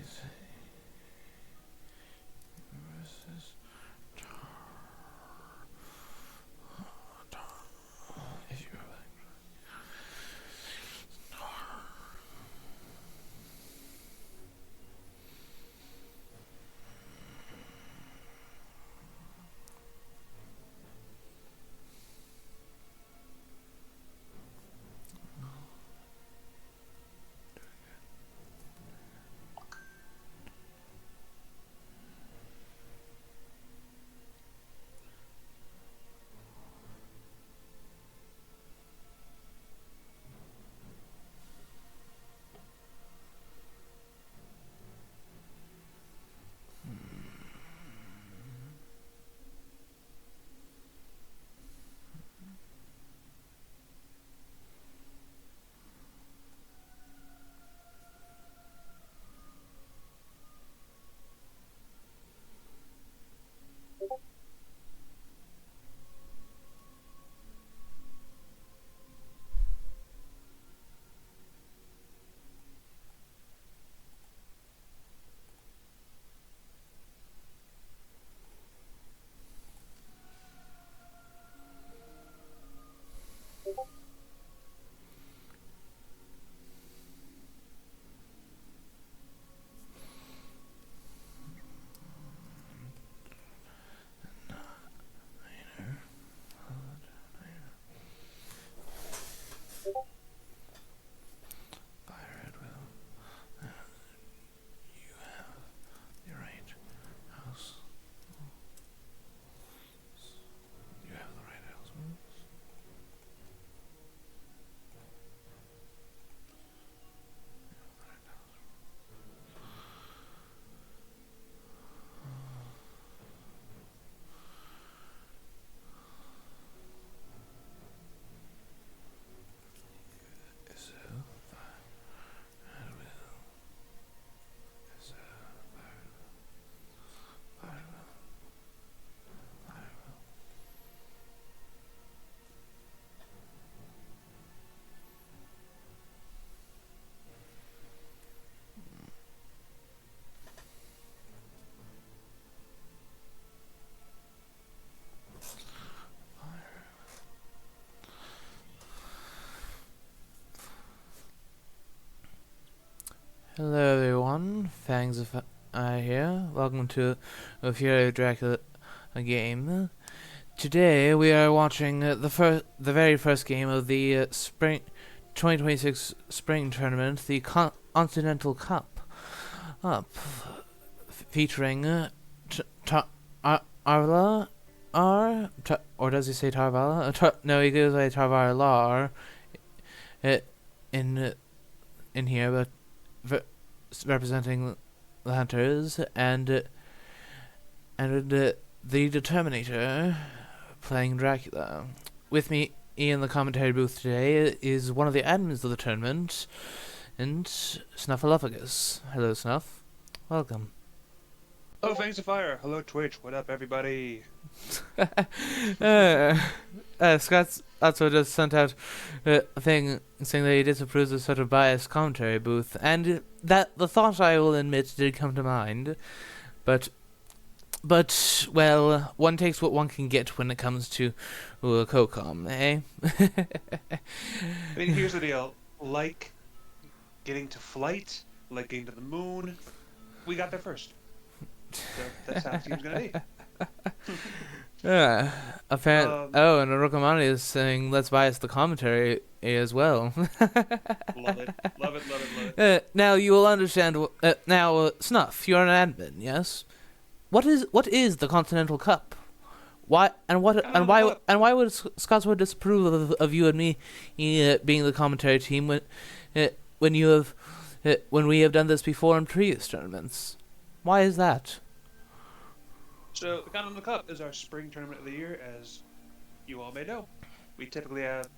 Versus if you're Hello everyone, Fangs of here. Welcome to a Fury of Dracula game. Today we are watching the very first game of the spring 2026 spring tournament, the Continental Cup, featuring Arvala, or does he say Tarvala? No, he goes by Tavalar in here, but representing the hunters, and the Determinator playing Dracula. With me in the commentary booth today is one of the admins of the tournament, and Snuffleupagus. Hello, Snuff. Welcome. Oh, thanks to fire. Hello, Twitch. What up, everybody? Scott's also just sent out a thing saying that he disapproves of sort of biased commentary booth, and that the thought, I will admit, did come to mind, but well, one takes what one can get when it comes to COCOM, eh? I mean, here's the deal. Like getting to flight, like getting to the moon, we got there first. So that's how it seems gonna be. Yeah, apparently. Oh, and Orokamani is saying let's bias the commentary as well. Love it, love it, love it, love it. Now you will understand. Now, Snuff, you're an admin, yes? What is the Continental Cup? Why why would Scotswood disapprove of you and me being the commentary team when we have done this before in previous tournaments? Why is that? So the Continental Cup is our spring tournament of the year, as you all may know. We typically have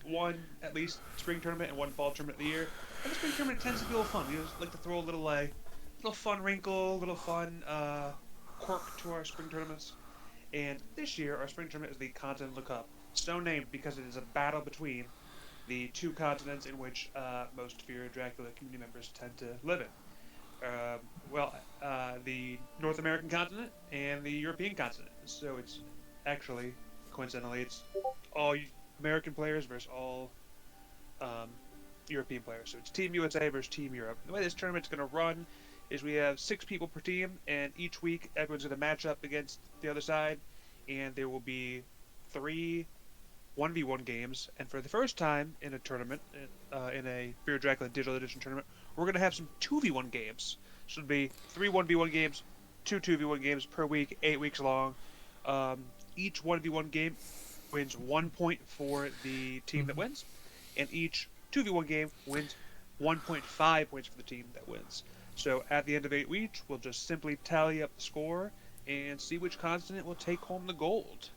one, at least, spring tournament and one fall tournament of the year. And the spring tournament tends to be a little fun. We just like to throw a little fun wrinkle, little fun quirk to our spring tournaments. And this year, our spring tournament is the Continental Cup. So named because it is a battle between the two continents in which most Fury Dracula community members tend to live in. North American continent and the European continent. So it's actually, coincidentally, it's all American players versus all European players. So it's Team USA versus Team Europe. The way this tournament's going to run is we have 6 people per team, and each week everyone's going to match up against the other side, and there will be 3 1v1 games. And for the first time in a tournament, in a Fear Dracula Digital Edition tournament, we're going to have some 2v1 games. So it'll be 3 1v1 games, 2 2v1 games per week, 8 weeks long. Each 1v1 game wins 1 point for the team that wins, and each 2v1 game wins 1.5 points for the team that wins. So at the end of 8 weeks, we'll just simply tally up the score and see which continent will take home the gold.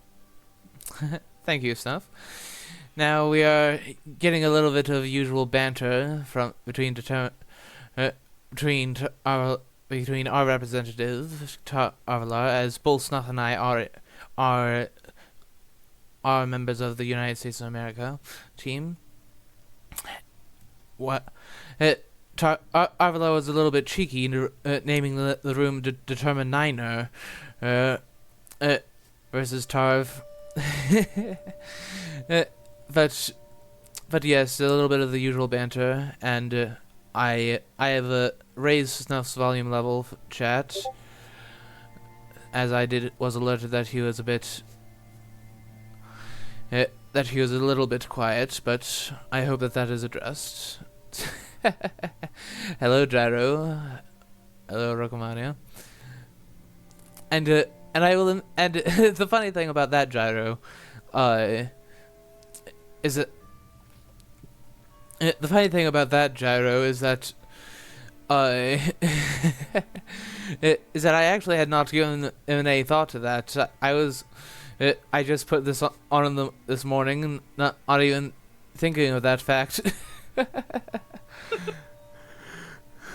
Thank you, Snuff. Now we are getting a little bit of usual banter between our representative Tavalar, as both Snuff and I are members of the United States of America team. Arvalo was a little bit cheeky naming the room Determinator versus Tarv. But yes, a little bit of the usual banter, and I have raised Snuff's volume level chat, as I was alerted that he was a little bit quiet, but I hope that is addressed. Hello, Gyro. Hello, Rokomania. And I will. And the funny thing about that, Gyro, is that is that I actually had not given any thought to that. I just put this on this morning, and not even thinking of that fact.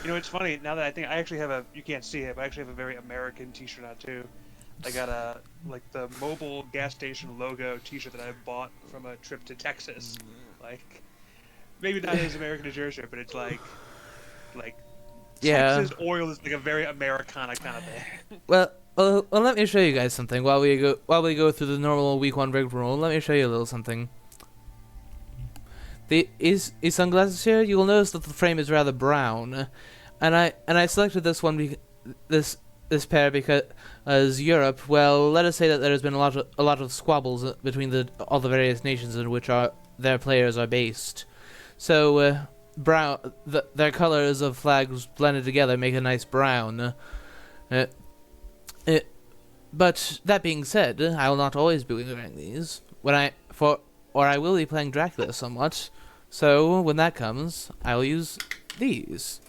You know, it's funny, now that I think, I actually have you can't see it, but I actually have a very American t-shirt on too. I got the mobile gas station logo t-shirt that I bought from a trip to Texas. Like, maybe not as American as your shirt, but it's like yeah. Texas oil is like a very Americana kind of thing. Well, let me show you guys something while we go through the normal week 1 rigmarole. Let me show you a little something. These sunglasses here, you will notice that the frame is rather brown, and I selected this one this pair because Europe. Well, let us say that there has been a lot of squabbles between all the various nations in which their players are based. So brown, their colors of flags blended together make a nice brown. But that being said, I will not always be wearing these or I will be playing Dracula somewhat. So when that comes, I will use these.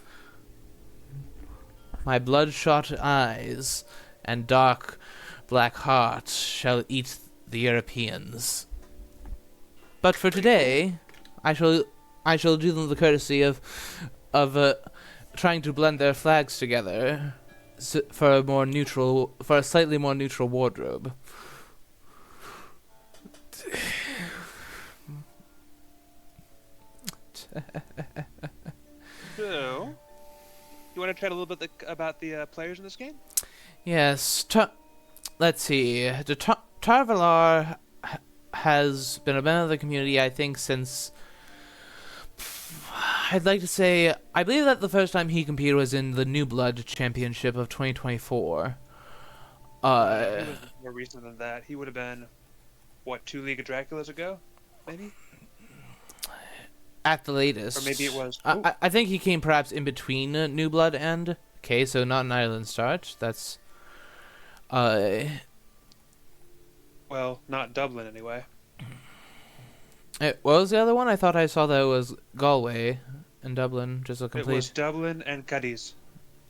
My bloodshot eyes and dark black heart shall eat the Europeans. But for today, I shall do them the courtesy of trying to blend their flags together for a slightly more neutral wardrobe. So, you want to chat a little bit about the players in this game? Yes. Let's see. Tavalar has been a member of the community, I think, since... I'd like to say... I believe that the first time he competed was in the New Blood Championship of 2024. He was more recent than that. He would have been, 2 League of Draculas ago? Maybe? At the latest. Or maybe it was... I think he came perhaps in between New Blood and... Okay, so not an island start. That's... Well, not Dublin anyway. What was the other one? I thought I saw that it was Galway and Dublin. Just a complete... It was Dublin and Cadiz.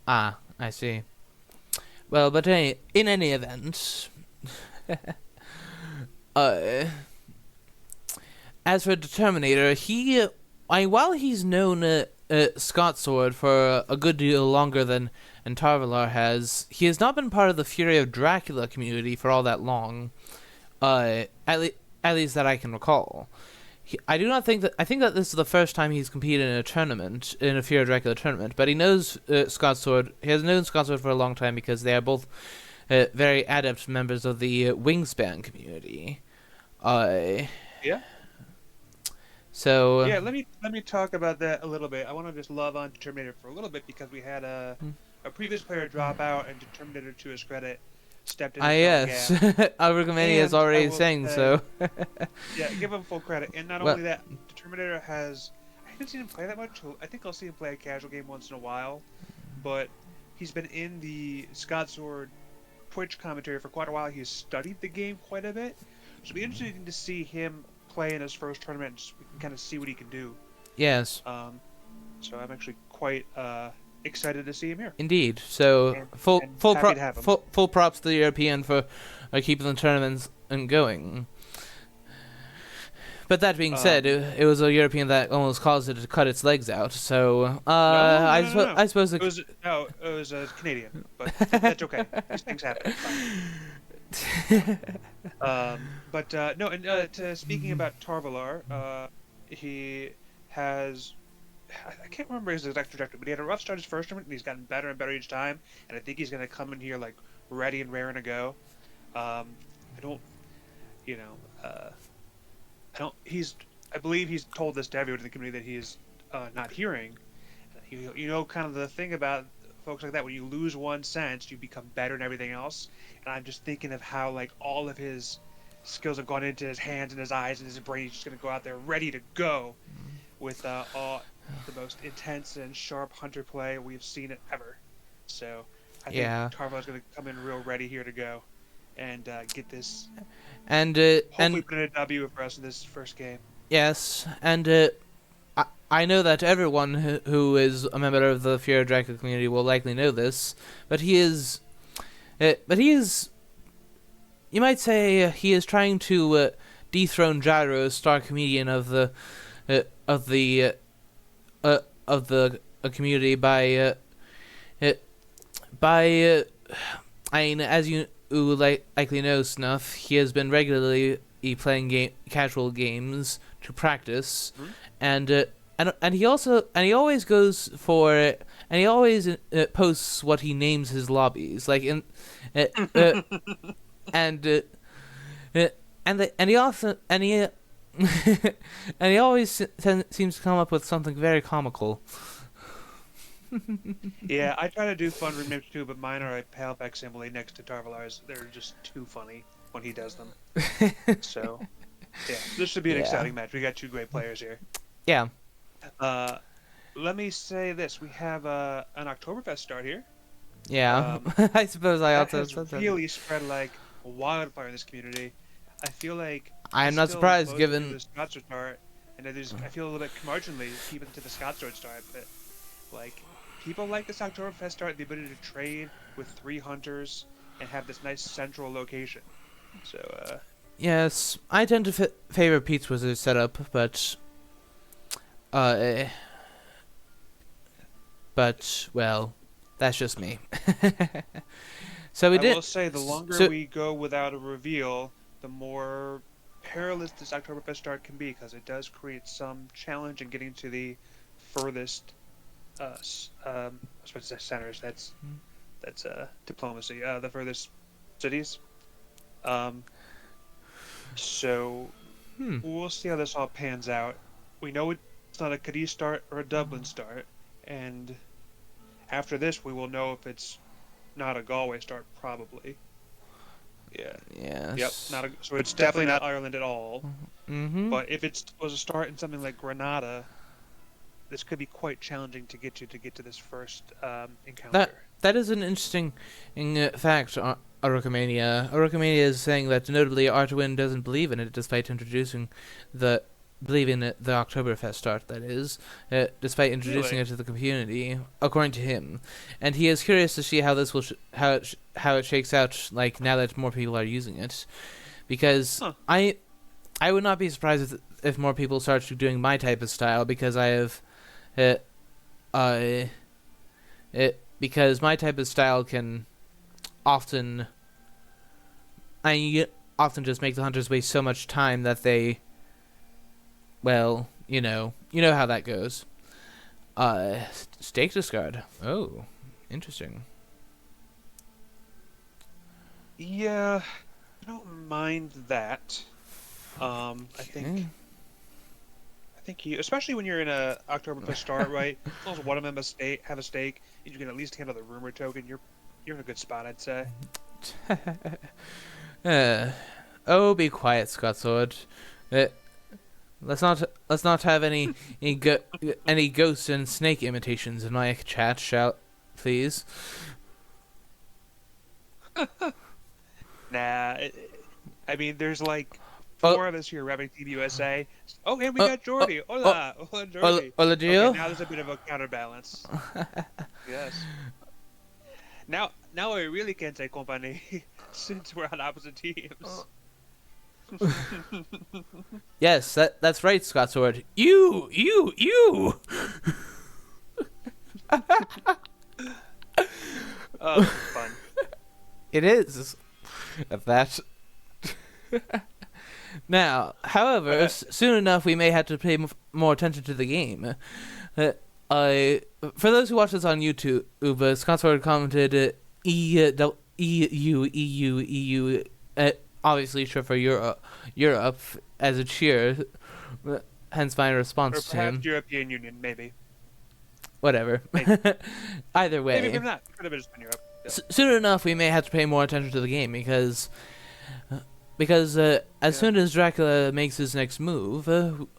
Ah, I see. Well, but in any event... as for Determinator, while he's known Scott Sword for a good deal longer than Tavalar has, he has not been part of the Fury of Dracula community for all that long. At least that I can recall. I do not think that. I think that this is the first time he's competed in a tournament, in a Fear of Dracula tournament. But he knows Scott Sword. He has known Scott Sword for a long time because they are both very adept members of the Wingspan community. Yeah. So Yeah, let me talk about that a little bit. I want to just love on Determinator for a little bit because we had a previous player drop out, and Determinator, to his credit, stepped in and yes, filled the gap. Arugomania is And I already will saying say- so. Yeah, give him full credit. And not Well- only that, Determinator has. I haven't seen him play that much. I think I'll see him play a casual game once in a while, but he's been in the Scott Sword Twitch commentary for quite a while. He's studied the game quite a bit, so it'll be interesting to see him play in his first tournament. And we can kind of see what he can do. Yes, So I'm actually quite excited to see him here. indeed. So And- full and full happy to have him. full props to the European for keeping the tournaments and going. But that being said, it was a European that almost caused it to cut its legs out. So No. I suppose It was a Canadian, but that's okay. These things happen. It's fine. No, and speaking about Tavalar, he has. I can't remember his exact trajectory, but he had a rough start his first tournament, and he's gotten better and better each time. And I think he's going to come in here like ready and raring to go. I don't, you know, I don't. I believe he's told this to everyone in the community that he is not hearing. You know, kind of the thing about folks like that, when you lose one sense, you become better in everything else. And I'm just thinking of how like all of his skills have gone into his hands and his eyes and his brain. He's just going to go out there ready to go with all the most intense and sharp hunter play we've seen it ever. So I think Tarva's going to come in real ready here to go and get this. And Hopefully put in a W for us in this first game. yes, and I know that everyone who is a member of the Fear of Dracula community will likely know this, but he is, you might say, he is trying to dethrone Gyro, star comedian of the community by I mean, as you likely know, Snuff, he has been regularly playing casual games to practice, and he always goes for and he always posts what he names his lobbies, like in and he also and he always seems to come up with something very comical. Yeah, I try to do fun remakes too, but mine are a pale facsimile next to Tarvalar's. They're just too funny when he does them. So, yeah, this should be an exciting match. We got two great players here. Yeah. Let me say this: we have an Oktoberfest start here. Yeah, I suppose I That also has said that. really spread like wildfire in this community. I feel like I am not surprised, most given the Scott Sword start, and I feel a little bit curmudgeonly keeping to the Scott Sword start, but like people like this Oktoberfest start, the ability to trade with 3 hunters and have this nice central location. So yes, I tend to favor Pete's Wizard setup, but well, that's just me. So I will say the longer we go without a reveal, the more perilous this Oktoberfest start can be, because it does create some challenge in getting to the furthest I was supposed to say centers. That's diplomacy. The furthest cities. So we'll see how this all pans out. We know it's not a Cadiz start or a Dublin start, and after this, we will know if it's not a Galway start, probably. Yeah. Yes. Yep. So it's definitely not Ireland at all. Mm-hmm. But if it was a start in something like Granada, this could be quite challenging to get to this first encounter. That is an interesting fact, Araucamania. Araucamania is saying that notably Artwin doesn't believe in it, despite believing the Oktoberfest start, that is, despite introducing it to the community, according to him. And he is curious to see how this will how it shakes out, like, now that more people are using it. Because I would not be surprised if more people start doing my type of style, because I have because my type of style can often just make the hunters waste so much time that they well, you know how that goes. Stake discard. Oh, interesting. Yeah, I don't mind that. I Okay. think you, especially when you're in a Oktoberfest start, right? As long as one of them have a stake, and you can at least handle the rumor token, you're in a good spot, I'd say. uh, oh, be quiet, Scott Sword. Uh, let's not have any ghost and snake imitations in my chat, shall please? Nah, I mean, there's like Oh, four of us here repping Team USA. Oh, and we oh, got oh, Jordy. oh, Hola, hola, Jordy. hola, Okay, Gio. now there's a bit of a counterbalance. Yes. Now I really can't say company since we're on opposite teams. Yes, that's right, Scott Sword. You. Oh, this is fun. It is. That. Now, however, soon enough we may have to pay more attention to the game. I For those who watch this on YouTube, Scott Sword commented EU, obviously short for Europe as a cheer. Hence my Or response to perhaps him. European Union, maybe. Whatever. Maybe. Either way. Maybe not. Could have just been Europe. Yeah. Soon enough we may have to pay more attention to the game because as Yeah. soon as Dracula makes his next move,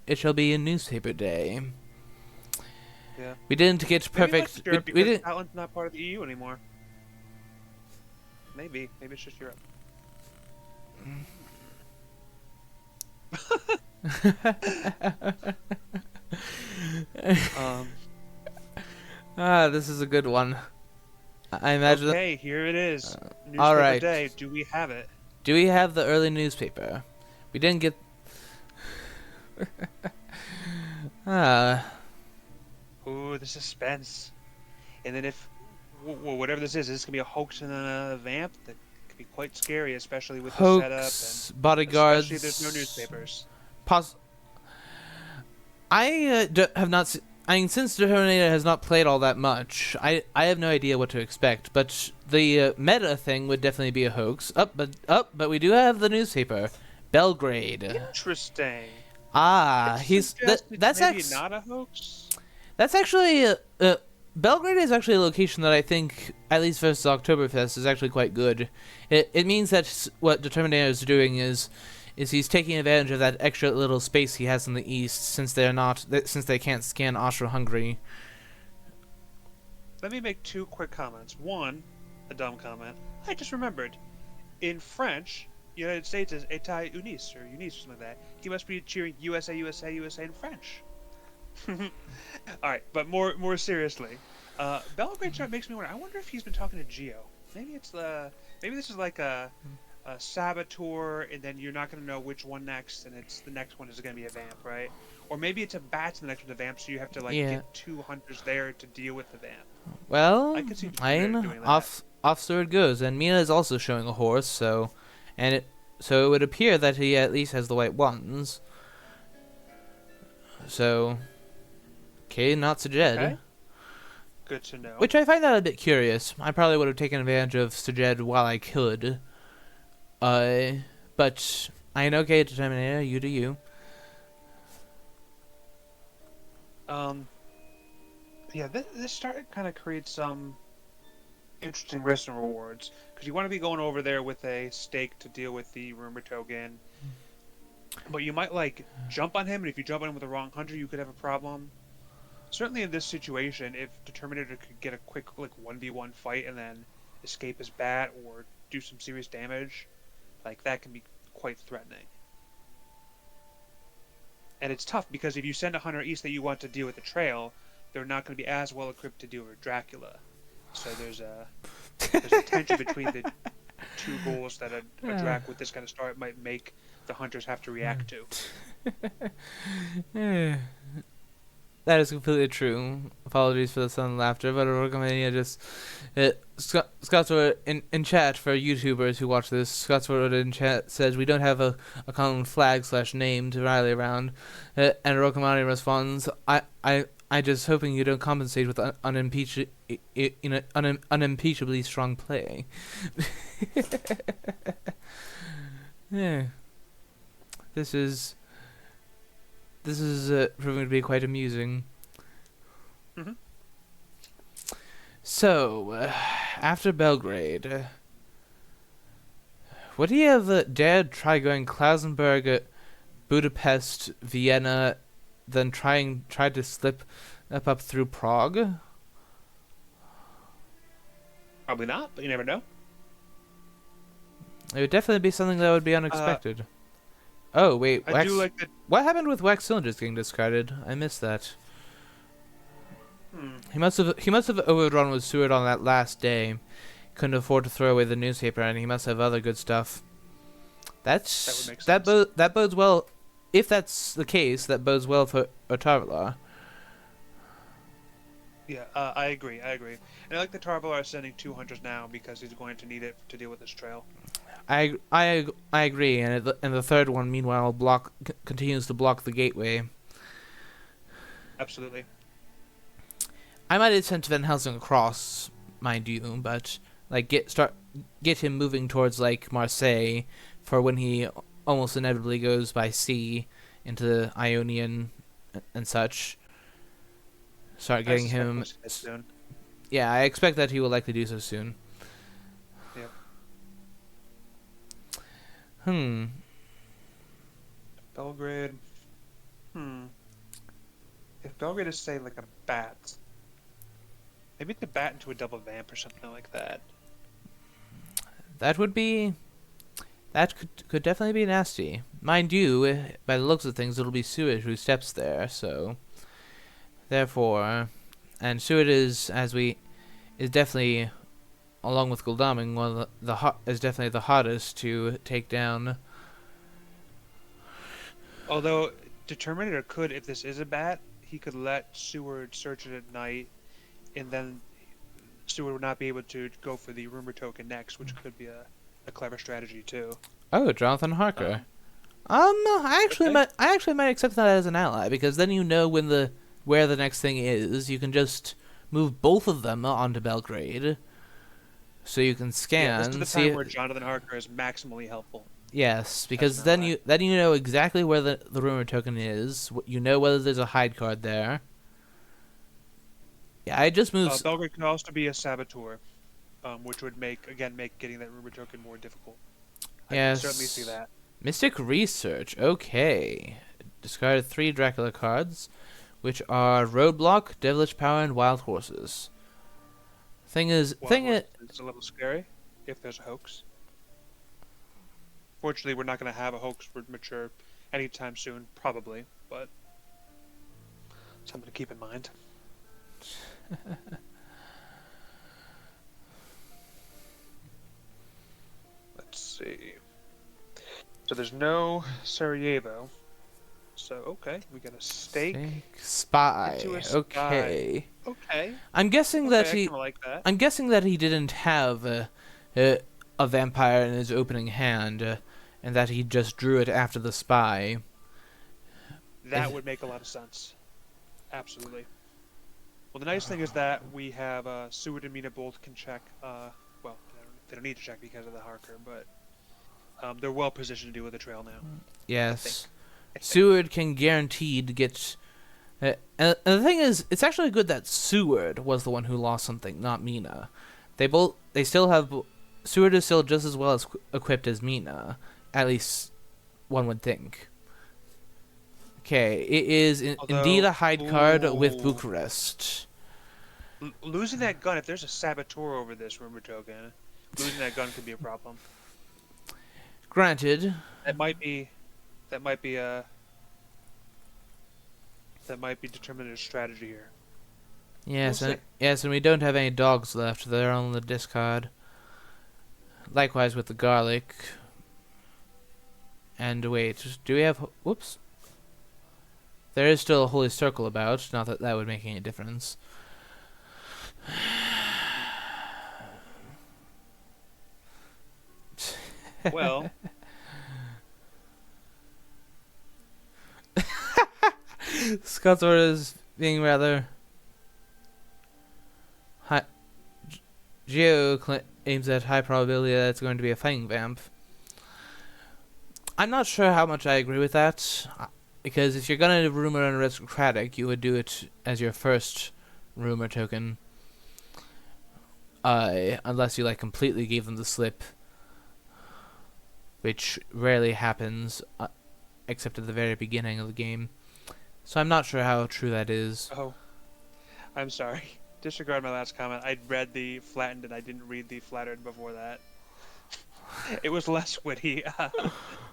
it shall be a newspaper day. Yeah. We didn't get Maybe perfect. that's Europe We because didn't. Scotland's not part of the EU anymore. Maybe it's just Europe. um. This is a good one. I imagine. Okay, here it is. Newspaper all right. day. Do we have it? Do we have the early newspaper? We didn't get. Ooh, the suspense. And then if whatever this is gonna be a hoax and a vamp that could be quite scary, especially with the setup Hoax, and bodyguards. especially if there's no newspapers. I have not. I mean, since Determinator has not played all that much, I have no idea what to expect. But the meta thing would definitely be a hoax. But we do have the newspaper, Belgrade. Interesting. That's maybe not a hoax. That's actually Belgrade is actually a location that I think, at least versus Oktoberfest, is actually quite good. It means that what Determinator is doing is he's taking advantage of that extra little space he has in the east, since they can't scan Austro-Hungary. Let me make two quick comments. One, a dumb comment. I just remembered. In French, United States is État unis or unis or something like that. He must be cheering USA, USA, USA in French. All right, but more seriously, Belgrade chart makes me wonder. I wonder if he's been talking to Geo. Maybe this is like a saboteur, and then you're not going to know which one next, and the next one is going to be a vamp, right? Or maybe it's a bat, and the next one's a vamp, so you have to get two hunters there to deal with the vamp. Well, I could see doing that. off it goes, and Mina is also showing a horse, so it would appear that he at least has the white ones. So, okay, not Sajed. Okay. Good to know. Which I find that a bit curious. I probably would have taken advantage of Sajed while I could. But I know, okay, Determinator, you do you. Yeah, this start kind of creates some interesting risks and rewards, because you want to be going over there with a stake to deal with the rumor token, but you might jump on him, and if you jump on him with the wrong hunter, you could have a problem. Certainly in this situation, if Determinator could get a quick 1v1 fight and then escape his bat or do some serious damage, that can be quite threatening. And it's tough because if you send a hunter east that you want to deal with the trail, they're not going to be as well equipped to deal with Dracula. So there's a tension between the two goals that a Drac with this kind of start might make the hunters have to react to. That is completely true. Apologies for the sudden laughter, but Orcomania just Scotsword in chat for YouTubers who watch this. Scotsword in chat says we don't have a common flag / name to rally around, and Orcomania responds, I just hoping you don't compensate with unimpeachably strong play. Yeah, this is proving to be quite amusing. Mm-hmm. So, after Belgrade, would he have dared try going Klausenberg, Budapest, Vienna, then tried to slip up through Prague? Probably not, but you never know. It would definitely be something that would be unexpected. Oh wait, I do like that. What happened with wax cylinders getting discarded? I missed that. He must have overdrawn with Seward on that last day. Couldn't afford to throw away the newspaper, and he must have other good stuff. That would make sense. That bodes well. If that's the case, that bodes well for Tavalar. Yeah, I agree. And I like that Tavalar is sending 2 hunters now because he's going to need it to deal with this trail. I agree, and the third one, meanwhile, continues to block the gateway. Absolutely. I might have sent Van Helsing across, mind you, but like get him moving towards like Marseille for when he almost inevitably goes by sea into Ionian and such. Start getting him. Soon. Yeah, I expect that he will likely do so soon. Yep. Belgrade. If Belgrade is, say, like a bat, maybe to bat into a double vamp or something like that. That would be. That could definitely be nasty. Mind you, by the looks of things, it'll be Seward who steps there, so. Therefore. And Seward is definitely, along with Guldaming, one of is definitely the hottest to take down. Although Determinator could, if this is a bat, he could let Seward search it at night, and then Seward would not be able to go for the rumor token next, which could be a clever strategy too. Oh, Jonathan Harker. I actually might accept that as an ally, because then you know where the next thing is. You can just move both of them onto Belgrade, so you can scan. Yeah, this is the time where Jonathan Harker is maximally helpful. Yes, because then you know exactly where the rumor token is. You know whether there's a hide card there. Yeah, I just moved. Belgrade can also be a saboteur, which would make getting that rumor token more difficult. Yes. I can certainly see that. Mystic Research. Okay. Discarded 3 Dracula cards, which are Roadblock, Devilish Power, and Wild Horses. It's a little scary if there's a hoax. Fortunately, we're not going to have a hoax for mature anytime soon, probably, but something to keep in mind. Let's see. So there's no Sarajevo. So okay, we got a stake. Spy. Okay. Okay. I'm guessing that he. Like that. I'm guessing that he didn't have a vampire in his opening hand, and that he just drew it after the spy. That would make a lot of sense. Absolutely. Well, the nice thing is that we have Seward and Mina both can check. Well, they don't need to check because of the Harker, but they're well positioned to deal with the trail now. Yes. Seward can guaranteed get. And the thing is, it's actually good that Seward was the one who lost something, not Mina. They still have. Seward is still just as well equipped as Mina, at least one would think. Okay, it is indeed a hide card with Bucharest. Losing that gun, if there's a saboteur over this rumor token, losing that gun could be a problem. Granted. That might be Determinator's strategy here. Yes, and we don't have any dogs left. They're on the discard. Likewise with the garlic. And wait, do we have... Whoops. There is still a holy circle about. Not that that would make any difference. Well, Scott's order is being rather high. Geo aims at high probability that it's going to be a fighting vamp. I'm not sure how much I agree with that, because if you're gonna rumor an aristocratic, you would do it as your first rumor token. Unless you like completely gave them the slip, which rarely happens, except at the very beginning of the game. So I'm not sure how true that is. oh, I'm sorry. Disregard my last comment. I read the flattened and I didn't read the flattered before that. It was less witty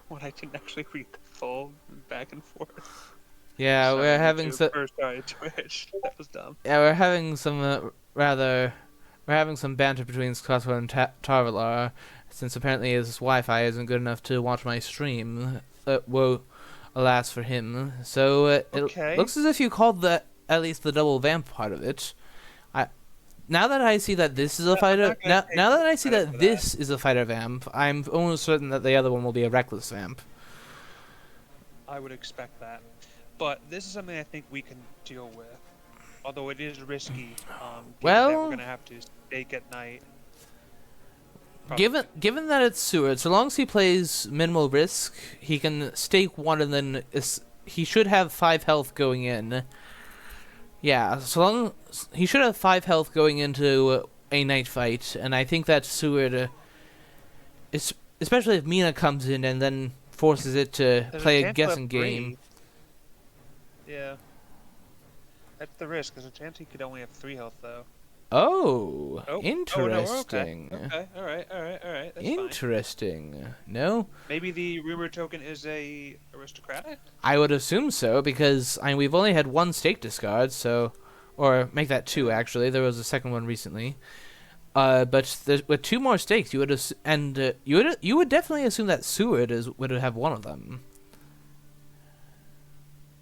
when I didn't actually read the full back and forth. Yeah, Sorry, we're having YouTube. Or, sorry, Twitch. That was dumb. Yeah, we're having some we're having some banter between Scotland and Tavalar, since apparently his Wi-Fi isn't good enough to watch my stream. Woe, alas for him. So Okay. It looks as if you called at least the double vamp part of it. Now that I see that this is a fighter, now that I see that this is a fighter vamp, I'm almost certain that the other one will be a reckless vamp. I would expect that. But this is something I think we can deal with. Although it is risky. Given that we're going to have to stake at night. Given that it's Seward, so long as he plays minimal risk, he can stake one and then he should have 5 health going in. Yeah, so long he should have 5 health going into a night fight, and I think that Seward, especially if Mina comes in and then forces it to play a guessing game. Yeah. That's the risk. There's a chance he could only have 3 health, though. Oh, interesting. Oh, no, okay. Alright. That's interesting. Fine. No? Maybe the rumor token is a aristocratic? I would assume so, because we've only had 1 stake discard, so... Or make that 2, actually. There was a second one recently. But with 2 more stakes, you would definitely assume that Seward would have one of them.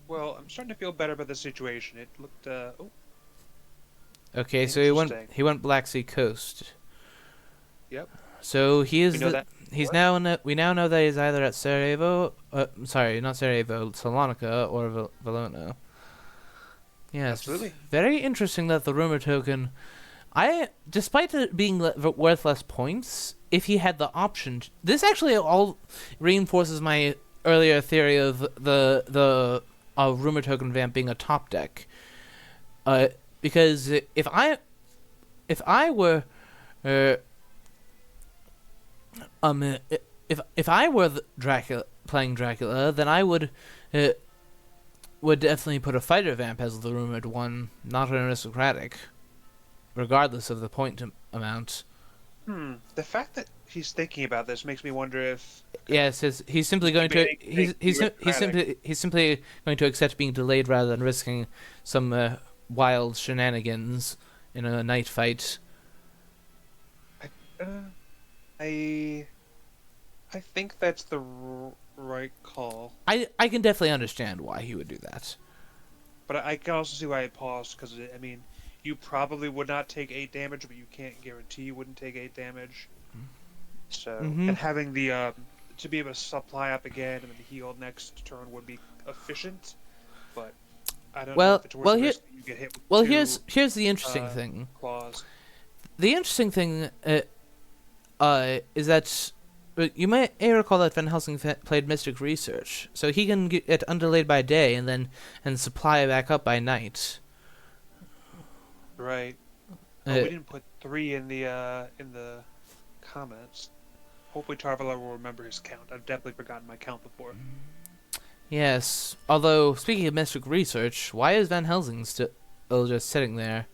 Well, I'm starting to feel better about the situation. It looked, Okay, so he went Black Sea Coast. Yep. So he is we now know that he's either at Sarajevo, sorry, not Sarajevo, Salonika or Valona. Yes, absolutely. Very interesting that the rumor token, despite it being worth less points, if he had the option, this actually all reinforces my earlier theory of the rumor token vamp being a top deck. Because if I were Dracula playing Dracula, then I would definitely put a fighter vamp as the rumored one, not an aristocratic, regardless of the point amount. The fact that he's thinking about this makes me wonder if he's simply going to he's simply going to accept being delayed rather than risking some wild shenanigans in a night fight. I think that's the right call. I can definitely understand why he would do that. But I can also see why I paused, because, I mean, you probably would not take 8 damage, but you can't guarantee you wouldn't take 8 damage. So, and having the, to be able to supply up again and then heal next turn would be efficient, but I don't know if it's worth the risk that you get hit with here's the interesting thing. Claws. The interesting thing is that you may recall that Van Helsing played Mystic Research, so he can get it undelayed by day and supply back up by night. Right. We didn't put 3 in the comments. Hopefully Tavalar will remember his count. I've definitely forgotten my count before. Yes, although speaking of Mystic Research, why is Van Helsing still just sitting there?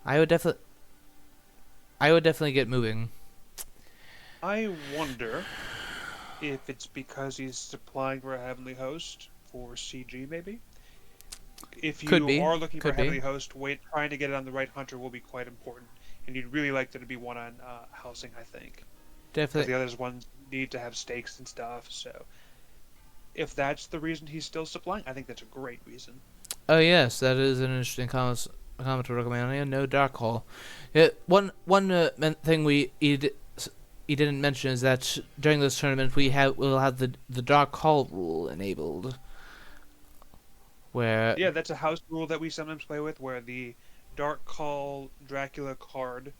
I would definitely get moving. I wonder if it's because he's supplying for a Heavenly Host for CG, maybe? If you are looking for a Heavenly Host, trying to get it on the right Hunter will be quite important. And you'd really like there to be one on Helsing, I think. Definitely. The others ones need to have stakes and stuff, so... if that's the reason he's still supplying, I think that's a great reason. Oh yes, that is an interesting comment to recommend. Yeah, no dark hole. Yeah, one thing he didn't mention is that during this tournament we'll have the dark hall rule enabled, where Yeah, that's a house rule that we sometimes play with, where the Dark Call Dracula card,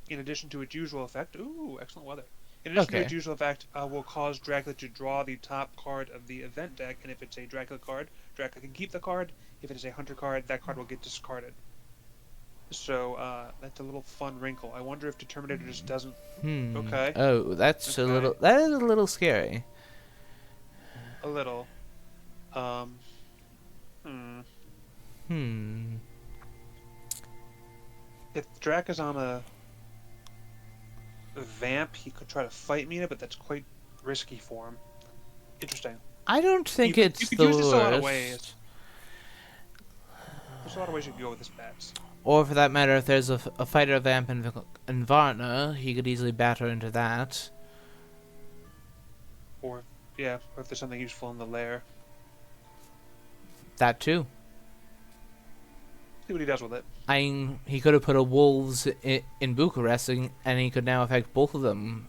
in addition to its usual effect, ooh, excellent weather. In addition to its okay, usual effect, will cause Dracula to draw the top card of the event deck, and if it's a Dracula card, Dracula can keep the card. If it is a Hunter card, that card will get discarded. So that's a little fun wrinkle. I wonder if Determinator just doesn't. Okay, oh okay, that is a little scary. a little. Um, hmm. Hmm. If Drac is on a Vamp, he could try to fight Mina, but that's quite risky for him. Interesting. I don't think You it's could the use this a lot of worst. ways. There's a lot of ways you can go with this bats. Or for that matter, if there's a fighter vamp in Varna, he could easily batter into that. Or, yeah, or if there's something useful in the lair. That too. See what he does with it. I mean, he could have put a wolves in Bucharest, and he could now affect both of them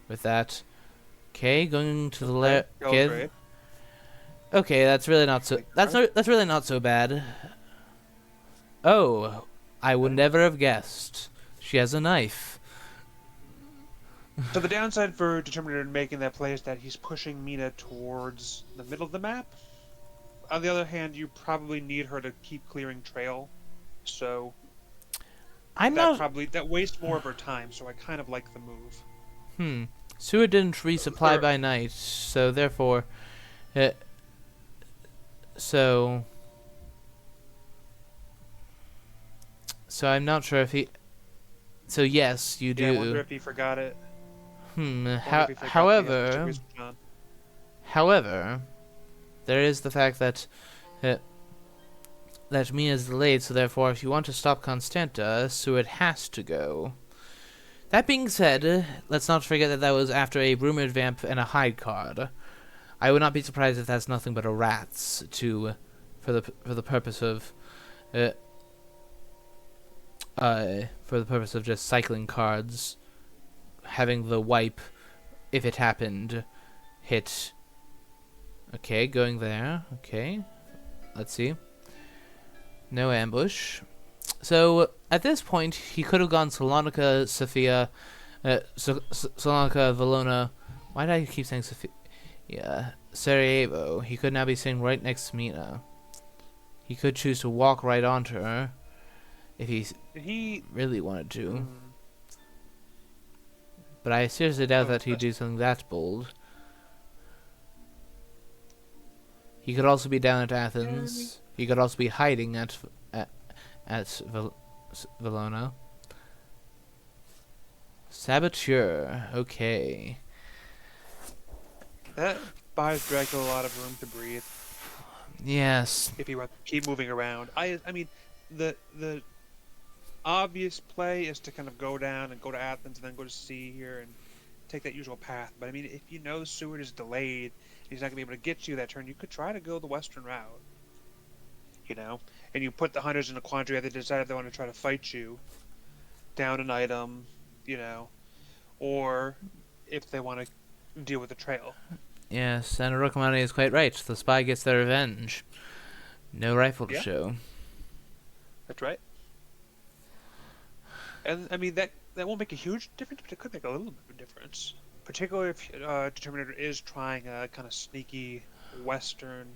with that. Okay, going to the lair. Okay, okay, that's really not so. That's really not so bad. Oh, I would never have guessed. She has a knife. So the downside for Determinator making that play is that he's pushing Mina towards the middle of the map. On the other hand, you probably need her to keep clearing trail. So that wastes more of her time, so I kind of like the move. Sewer didn't resupply by night, so therefore, so I'm not sure if he. So yes, you do. Yeah, I wonder if he forgot it. However, there is the fact that that Mina is delayed, so therefore, if you want to stop Constanta, Seward has to go. That being said, let's not forget that was after a rumored vamp and a hide card. I would not be surprised if that's nothing but a rats for the purpose of just cycling cards, having the wipe, if it happened, hit. Okay, going there. Okay, let's see. No ambush. So at this point, he could have gone Salonika, Sofia, Salonika, Valona. Why did I keep saying Sofia? Yeah, Sarajevo. He could now be sitting right next to Mina. He could choose to walk right onto her if he really wanted to. But I seriously doubt that he'd do something that bold. He could also be down at Athens. He could also be hiding at Valona. Saboteur. Okay. That buys Dracula a lot of room to breathe. Yes. If he wants to keep moving around. I mean, the obvious play is to kind of go down and go to Athens and then go to sea here and take that usual path. But I mean, if you know Seward is delayed, he's not going to be able to get you that turn, you could try to go the western route. You know? And you put the hunters in a quandary if they decide they want to try to fight you, down an item, you know, or if they want to deal with the trail. Yes, and Rokamani is quite right. The spy gets their revenge. No rifle to show. That's right. And I mean that won't make a huge difference, but it could make a little bit of a difference. Particularly if Determinator is trying a kind of sneaky western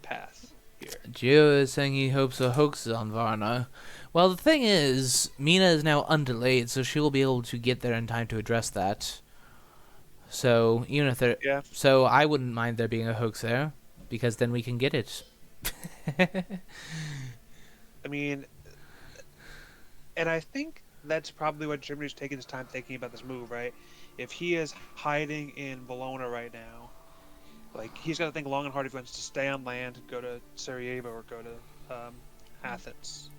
path here. Gio is saying he hopes a hoax is on Varna. Well, the thing is, Mina is now undelayed, so she will be able to get there in time to address that. So even if there, so I wouldn't mind there being a hoax there, because then we can get it. I mean, and I think that's probably what Determinator's taking his time thinking about this move, right? If he is hiding in Bologna right now, like he's got to think long and hard if he wants to stay on land, go to Sarajevo, or go to Athens.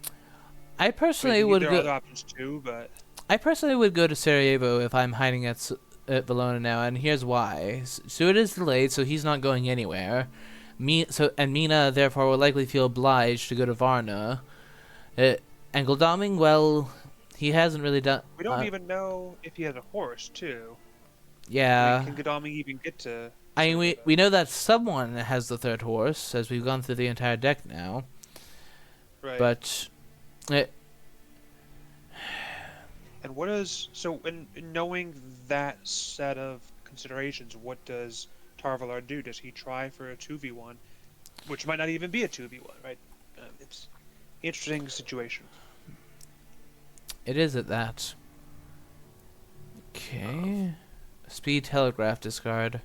I personally would go. There are other options too, but I personally would go to Sarajevo if I'm hiding at Valona now, and here's why. Stuart is delayed, so he's not going anywhere. Mina therefore will likely feel obliged to go to Varna. And Gul'daming, well, he hasn't really done. We don't even know if he has a horse, too. Yeah. I mean, can Gul'daming even get to... I mean, we know that someone has the third horse, as we've gone through the entire deck now. Right. But... And what is... So, in knowing that set of considerations, what does Tavalar do? Does he try for a 2v1? Which might not even be a 2v1, right? It's an interesting situation. It is at that. Okay. Speed Telegraph discard.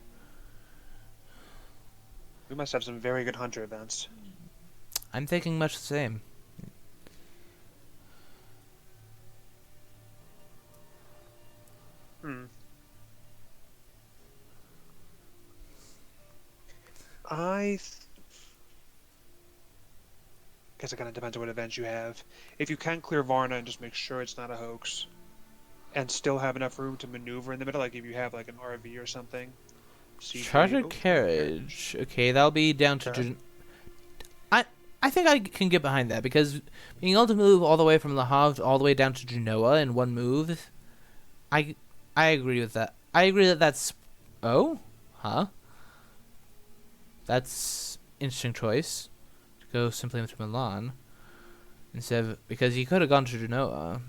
We must have some very good hunter events. I'm thinking much the same. Guess it kind of depends on what events you have. If you can clear Varna and just make sure it's not a hoax, and still have enough room to maneuver in the middle, like if you have like an RV or something. Chartered carriage. Okay, that'll be down to... I think I can get behind that, because being able to move all the way from Le Havre all the way down to Genoa in one move, I agree with that. I agree that that's... Oh? Huh? That's interesting choice. To go simply into Milan. Instead of... Because he could have gone to Genoa.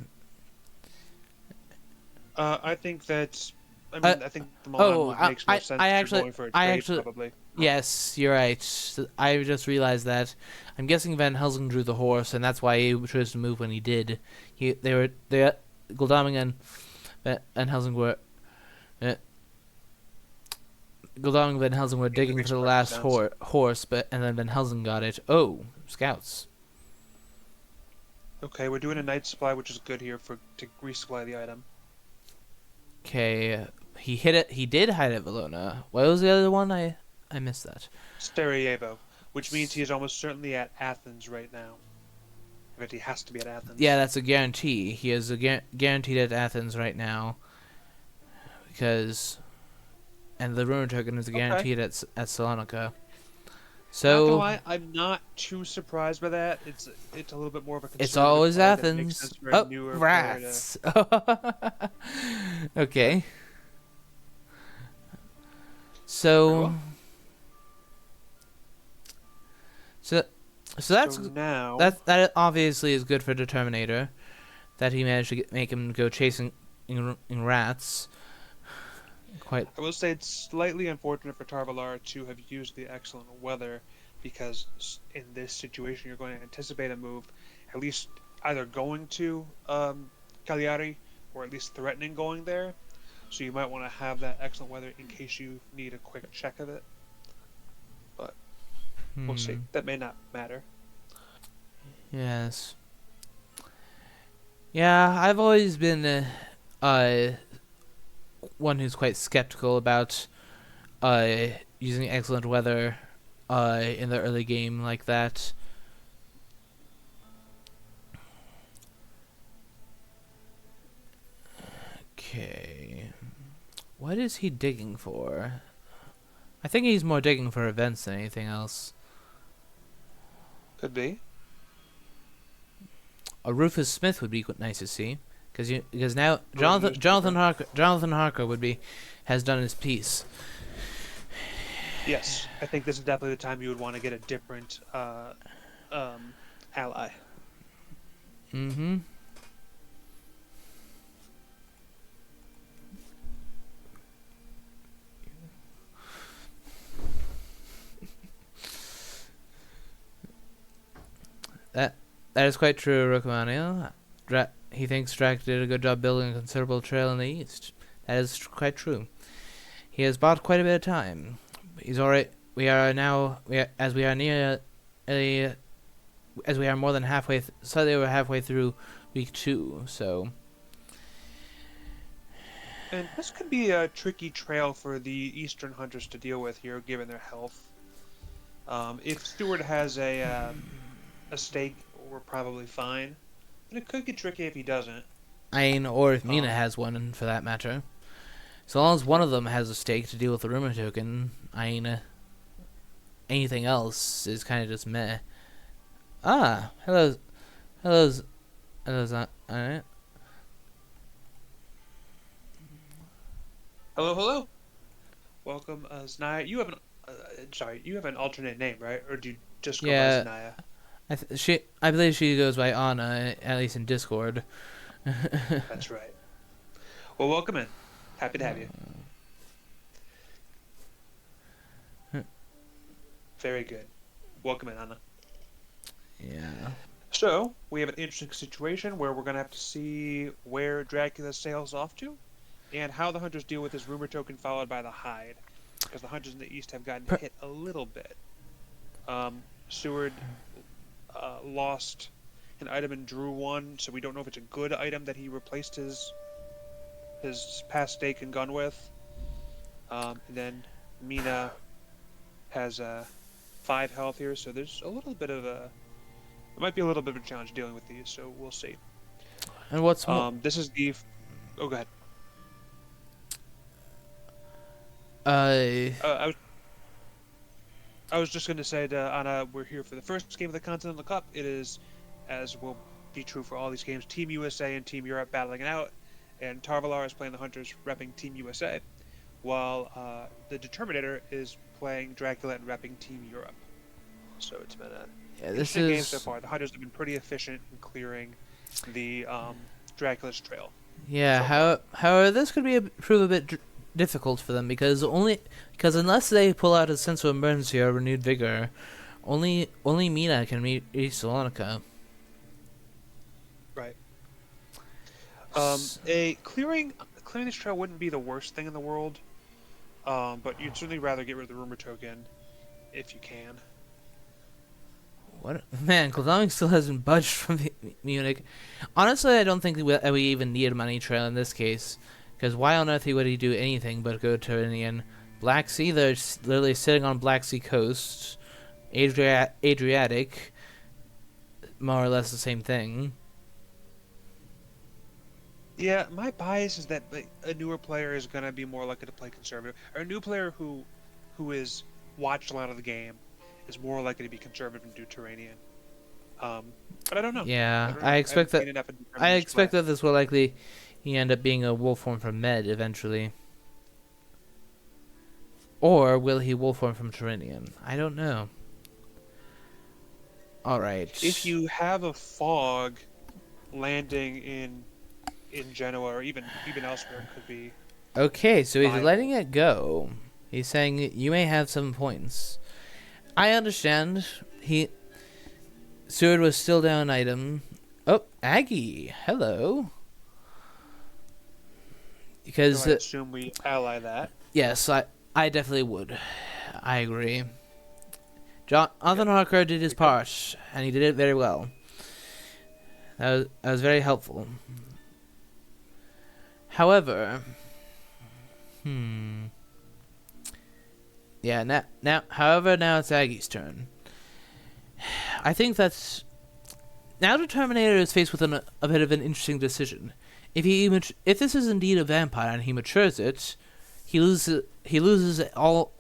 I think that's... I think the Milan move makes more sense if you're going for a trade, probably. Yes, you're right. I just realized that. I'm guessing Van Helsing drew the horse, and that's why he chose to move when he did. Gul'daming and Van Helsing were... Gul'daming and Van Helsing were digging for the last horse, and then Van Helsing got it. Oh, scouts. Okay, we're doing a night supply, which is good here to resupply the item. Okay, he hit it. He did hide at Valona. What was the other one? I missed that. Sarajevo, which means he is almost certainly at Athens right now. In fact, he has to be at Athens. Yeah, that's a guarantee. He is guaranteed at Athens right now. Because... And the Ruin Token is guaranteed at Salonika. So... Not gonna lie, I'm not too surprised by that. It's a little bit more of a It's always Athens. Oh, newer rats. Okay. So that's now that obviously is good for Determinator, that he managed to make him go chasing in rats. I will say it's slightly unfortunate for Tavalar to have used the excellent weather, because in this situation you're going to anticipate a move, at least either going to Cagliari or at least threatening going there. So you might want to have that excellent weather in case you need a quick check of it. But we'll see. That may not matter. Yes. Yeah, I've always been one who's quite skeptical about using excellent weather in the early game like that. Okay. What is he digging for? I think he's more digging for events than anything else. Could be. A Rufus Smith would be nice to see, because now Jonathan Harker has done his piece. Yes, I think this is definitely the time you would want to get a different ally. Mm-hmm. That is quite true, Rokumania. He thinks Drac did a good job building a considerable trail in the east. That is quite true. He has bought quite a bit of time. He's already. We are more than halfway. Slightly over halfway through week 2. So. And this could be a tricky trail for the eastern hunters to deal with here, given their health. If Stewart has a stake, we're probably fine. But it could get tricky if he doesn't. Or if Mina has one, for that matter. So long as one of them has a stake to deal with the rumor token, anything else is kind of just meh. Ah, hello, hello, alright. Hello, hello. Welcome, Znaya. You have an alternate name, right? Or do you just go by Yeah, Znaya? I believe she goes by Anna, at least in Discord. That's right. Well, welcome in. Happy to have you. Very good. Welcome in, Anna. Yeah. So, we have an interesting situation where we're going to have to see where Dracula sails off to and how the hunters deal with his rumor token followed by the hide. Because the hunters in the east have gotten hit a little bit. Seward lost an item and drew one, so we don't know if it's a good item that he replaced his past stake and gun with. And then Mina has 5 health here, so there's a little bit of a... It might be a little bit of a challenge dealing with these, so we'll see. And what's more? This is the... Oh, go ahead. I was just going to say to Anna, we're here for the first game of the Continental Cup. It is, as will be true for all these games, Team USA and Team Europe battling it out, and Tavalar is playing the Hunters, repping Team USA, while the Determinator is playing Dracula and repping Team Europe. So it's been an interesting game so far. The Hunters have been pretty efficient in clearing the Dracula's trail. Yeah, So however, this could prove a bit difficult for them because unless they pull out a sense of emergency or renewed vigor, only Mina can reach Salonica. Right. Clearing this trail wouldn't be the worst thing in the world, but you'd certainly rather get rid of the rumor token if you can. What, man? Kladami still hasn't budged from Munich. Honestly, I don't think we even need a money trail in this case. Because why on earth would he do anything but go to Turanian? Black Sea, they're literally sitting on Black Sea coast. Adriatic, more or less the same thing. Yeah, my bias is that a newer player is going to be more likely to play conservative. Or a new player who is watched a lot of the game is more likely to be conservative and do Turanian. But I don't know. Yeah, I expect that this will likely end up being a wolf form from Med eventually. Or will he wolf form from Turanian? I don't know. Alright. If you have a fog landing in Genoa or even elsewhere, it could be... Okay, so he's letting it go. He's saying you may have 7 points. I understand. Seward was still down an item. Oh, Aggie. Hello. Because I assume we ally that. Yes, I definitely would. I agree. Jonathan Harker did his part, and he did it very well. That was very helpful. However, yeah. Now it's Aggie's turn. I think that's now Determinator is faced with a bit of an interesting decision. If this is indeed a vampire and he matures it, he loses all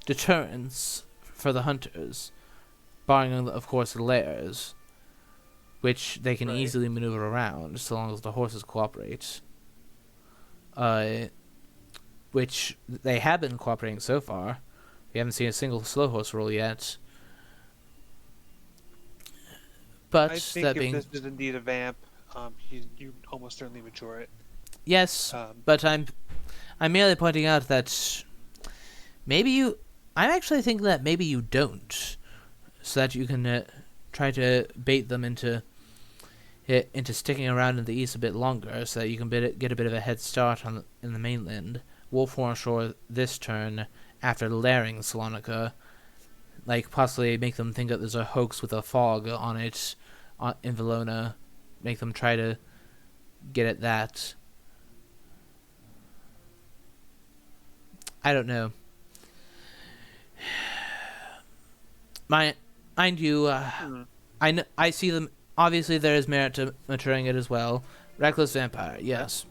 deterrence for the hunters, barring of course the lairs, which they can easily maneuver around so long as the horses cooperate. Which they have been cooperating so far. We haven't seen a single slow horse roll yet. But I think if this is indeed a vamp, you almost certainly mature it. Yes, but I'm merely pointing out that maybe you... I'm actually thinking that maybe you don't, so that you can try to bait them into sticking around in the east a bit longer, so that you can get a bit of a head start in the mainland. Wolf on shore this turn after lairing Salonica, like possibly make them think that there's a hoax with a fog on it in Valona, make them try to get at that. I don't know. Mind you, I see them. Obviously, there is merit to maturing it as well. Reckless vampire, yes.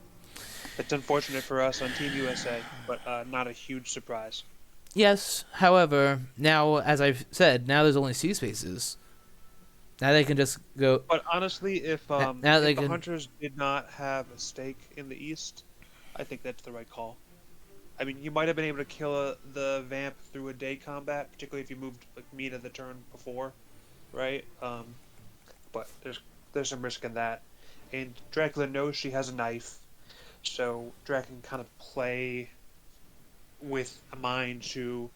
It's unfortunate for us on Team USA, but not a huge surprise. Yes, however, now as I've said, now there's only sea spaces. Now they can just go. But honestly, Now if they the can. Hunters did not have a stake in the East, I think that's the right call. I mean, you might have been able to kill the Vamp through a day combat, particularly if you moved like me to the turn before, right? But there's some risk in that. And Dracula knows she has a knife, so Drac can kind of play with a mind to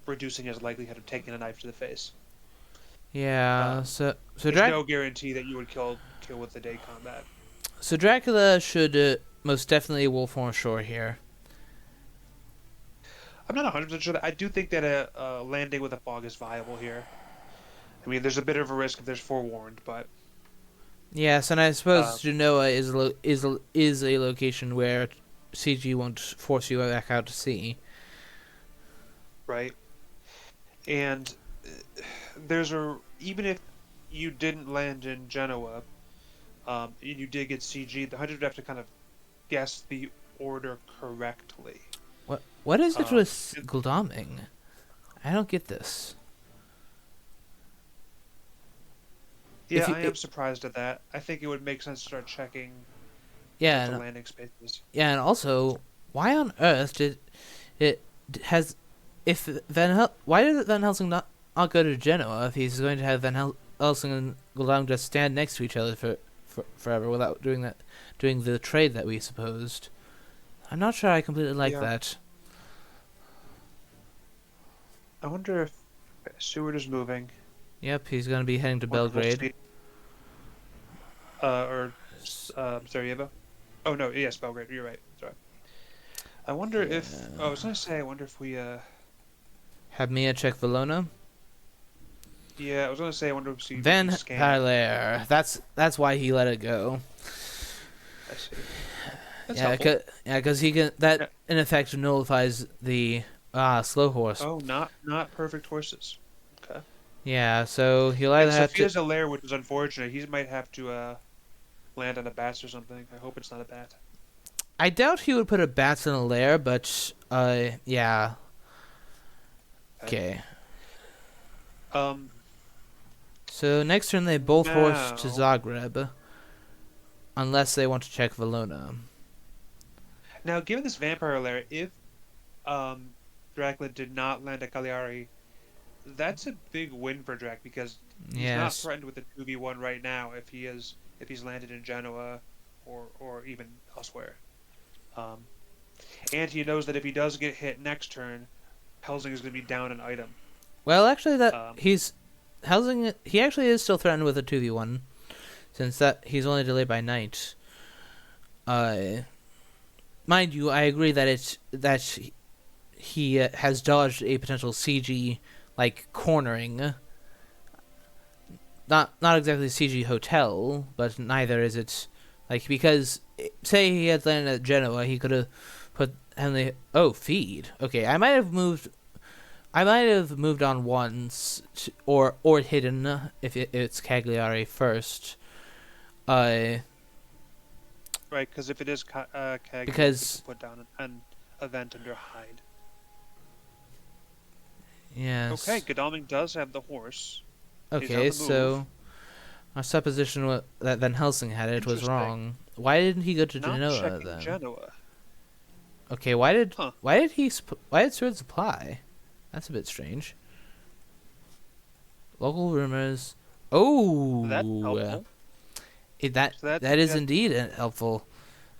reducing his likelihood of taking a knife to the face. Yeah. Um, So there's no guarantee that you would kill with the day combat. So Dracula should most definitely wolf on shore here. I'm not 100% sure that I do think that a landing with a fog is viable here. I mean, there's a bit of a risk if there's forewarned, but Yes, and I suppose uh, Genoa is a location where CG won't force you back out to sea. right. And there's a even if you didn't land in Genoa, and you did get CG, the hundred would have to kind of guess the order correctly. What is it Um, with Guldoming? I don't get this. yeah, If you I am surprised at that. I think it would make sense to start checking yeah, potential and, landing spaces. yeah, and also, why on earth did it has if why did Van Helsing not go to Genoa if he's going to have Helsing and Guldoming just stand next to each other for forever without doing the trade that we supposed? I'm not sure I completely like Yeah, that. I wonder if Seward is moving. Yep, he's going to be heading to Wonder if we'll Belgrade. see, or Sarajevo. Oh no, yes, Belgrade. You're right. Sorry. I wonder if. Oh, I Yeah. was gonna say. I wonder if we. Have Mia check Valona. Yeah, I was gonna say. I wonder if we Van scan it. Parler. That's why he let it go. I see. That's Yeah, helpful. because he can Yeah. that in effect nullifies the slow horse. Oh, not perfect horses. Okay. Yeah, so he'll And either so have if he to. has a lair, which is unfortunate, he might have to land on a bats or something. I hope it's not a bat. I doubt he would put a bats in a lair, but yeah. Okay. Okay. Um. So next turn they both horse to Now, Zagreb, unless they want to check Valona. now, given this vampire lair, if um Dracula did not land at Cagliari, that's a big win for Drac because he's not Yes. threatened with a 2v1 right now if he's landed in Genoa or even elsewhere. Um, and he knows that if he does get hit next turn, Helsing is going to be down an item. Well, actually, that Um, he's housing. He actually is still threatened with a 2v1, since that he's only delayed by night. Uh, mind you, I agree that he has dodged a potential CG like cornering. Not exactly CG hotel, but neither is it like because say he had landed at Genoa, he could have put Henley. Oh, feed. Okay, I might have moved. I might have moved on once, or hidden if it's Cagliari first. Uh, right, because if it is Keg, we because can put down an event under hide. Okay, yes. Godalming does have the horse. He's on Okay, the move. so our supposition that Van Helsing had it was Interesting. wrong. Why didn't he go to Not Genoa checking then? Genoa. Okay, Huh. why did Sword supply? That's a bit strange. Local rumors. That's Oh, helpful. So that that is suggests, indeed helpful.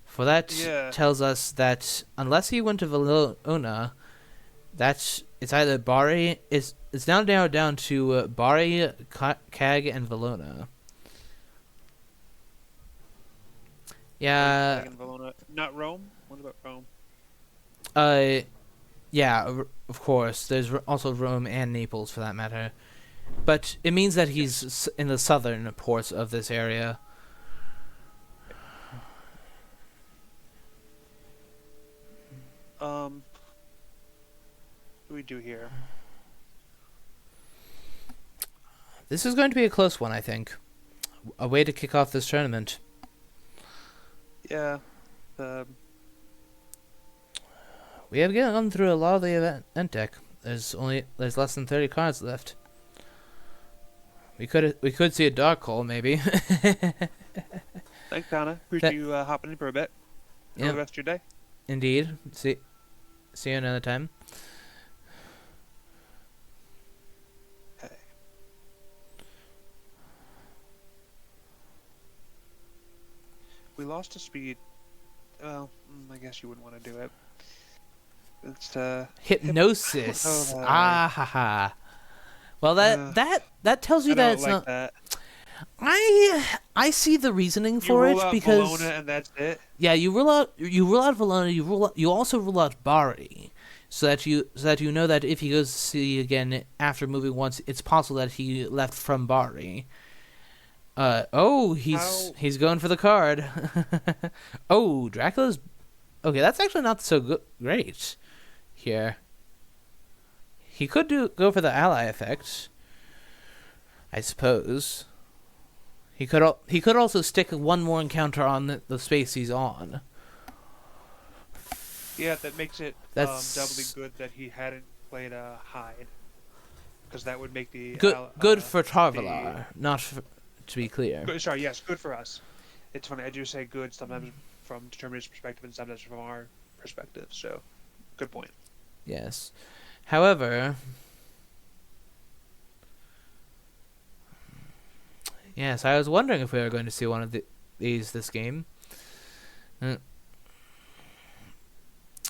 For that yeah. tells us that unless he went to Valona, that's it's either Bari. It's now narrowed down to Bari, Cag, and Valona. Yeah. Keg and Valona. Not Rome? What about Rome? Uh. Yeah. Of course. There's also Rome and Naples for that matter. But it means that he's Yes. in the southern ports of this area. What do we do here? This is going to be a close one, I think. A way to kick off this tournament. Yeah. We have gone through a lot of the event deck. There's less than 30 cards left. We could see a dark hole maybe. Thanks, Donna. Appreciate you hopping in for a bit. Enjoy the rest of your day. Indeed. See you another time. Okay. We lost a speed. Well, I guess you wouldn't want to do it. It's Hypnosis. Ah ha ha. Well, that tells you that it's not. That. I see the reasoning for it because Valona and that's it. Yeah, you rule out Valona. You also rule out Bari, so that you know that if he goes to see again after moving once, it's possible that he left from Bari. He's going for the card. Oh, Dracula's. Okay, that's actually not so great. Here, he could go for the ally effect, I suppose. He could also stick one more encounter on the space he's on. Yeah, that makes it doubly good that he hadn't played a hide, because that would make the good for Tavalar, not for, to be clear. Good, sorry, yes, good for us. It's funny, I do say good sometimes from Determinator's perspective and sometimes from our perspective. So, good point. Yes, however. Yes, I was wondering if we were going to see one of these this game.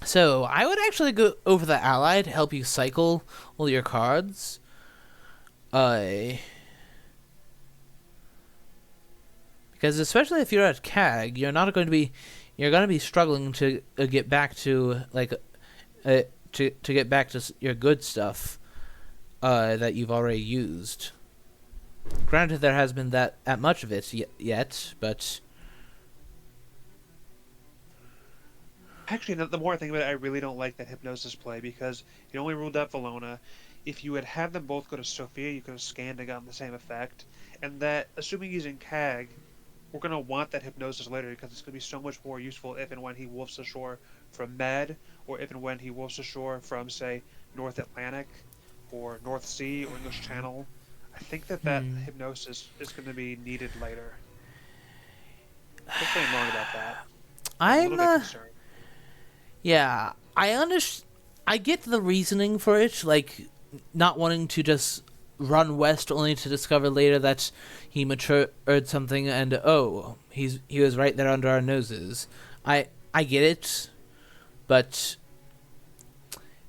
So, I would actually go over the ally to help you cycle all your cards. Because especially if you're at CAG, you're going to be struggling to get back to to get back to your good stuff that you've already used. Granted, there has been that much of it yet, but actually, the more I think about it, I really don't like that hypnosis play because you only ruled out Valona. If you had them both go to Sophia, you could have scanned and gotten the same effect. And that, assuming he's in CAG, we're going to want that hypnosis later because it's going to be so much more useful if and when he wolfs ashore from Med, or if and when he wolfs ashore from, say, North Atlantic, or North Sea, or English Channel. I think that hypnosis is going to be needed later. Hopefully I'm wrong about that. I'm a little bit concerned. Yeah, I get the reasoning for it, like not wanting to just run west only to discover later that he matured something and he was right there under our noses. I get it, but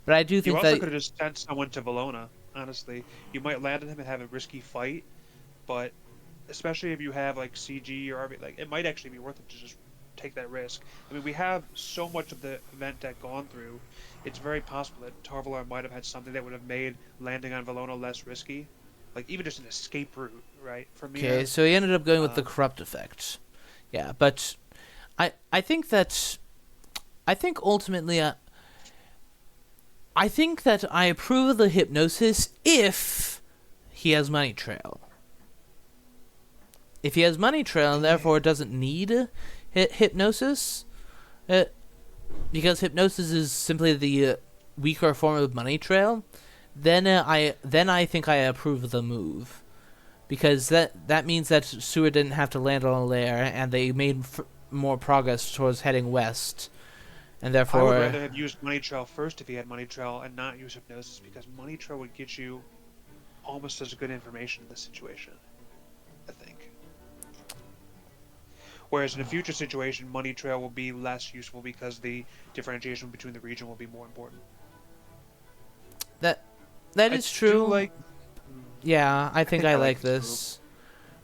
I do think that you also could have just sent someone to Valona. Honestly, you might land on him and have a risky fight, but especially if you have like CG or RB, like it might actually be worth it to just take that risk. I mean, we have so much of the event deck gone through. It's very possible that Tavalar might have had something that would have made landing on Valona less risky, like even just an escape route, right? For me. Okay, so he ended up going with the corrupt effect. Yeah, but I think ultimately. I think that I approve of the hypnosis if he has money trail. If he has money trail and therefore doesn't need hypnosis, because hypnosis is simply the weaker form of money trail, then I think I approve of the move, because that means that Sewer didn't have to land on a lair and they made more progress towards heading west. And therefore, I would rather have used Money Trail first if he had Money Trail and not use Hypnosis, because Money Trail would get you almost as good information in this situation, I think. Whereas in a future situation, Money Trail will be less useful because the differentiation between the region will be more important. That is true. Yeah, I think I like this.